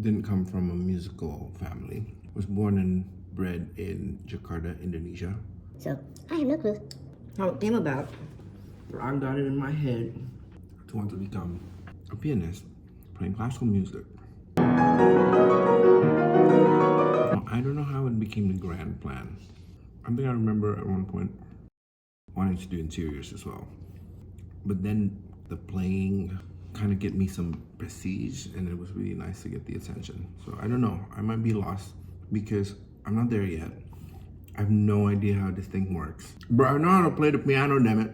didn't come from a musical family. I was born and bred in Jakarta, Indonesia. So, I have no clue how it came about. But I got it in my head to want to become a pianist, playing classical music. Well, I don't know how it became the grand plan. I think I remember at one point wanting to do interiors as well. But then the playing kind of get me some prestige, and it was really nice to get the attention. So I don't know, I might be lost because I'm not there yet. I have no idea how this thing works. But I know how to play the piano, damn it.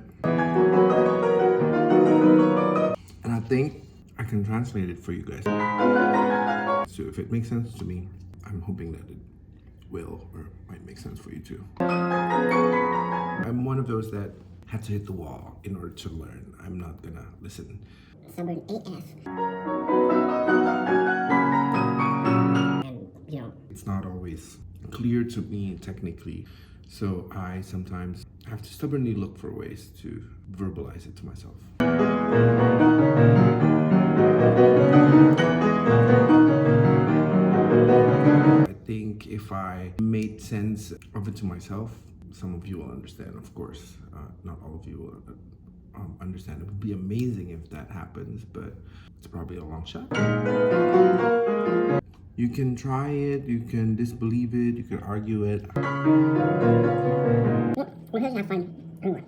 And I think I can translate it for you guys. So if it makes sense to me, I'm hoping that it will or might make sense for you too. I'm one of those that had to hit the wall in order to learn. I'm not gonna listen. Stubborn AF. And, it's not always clear to me technically, so I sometimes have to stubbornly look for ways to verbalize it to myself. I think if I made sense of it to myself, some of you will understand, of course. Not all of you will understand. It would be amazing if that happens, but it's probably a long shot. You can try it, you can disbelieve it, you can argue it. Well, we're here to have fun. Anyway.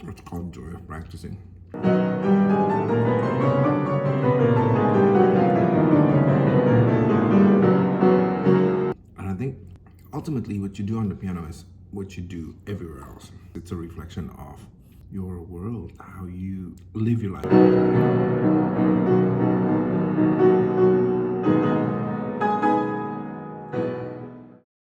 It's called joy of practicing. And I think ultimately what you do on the piano is what you do everywhere else. It's a reflection of your world, how you live your life.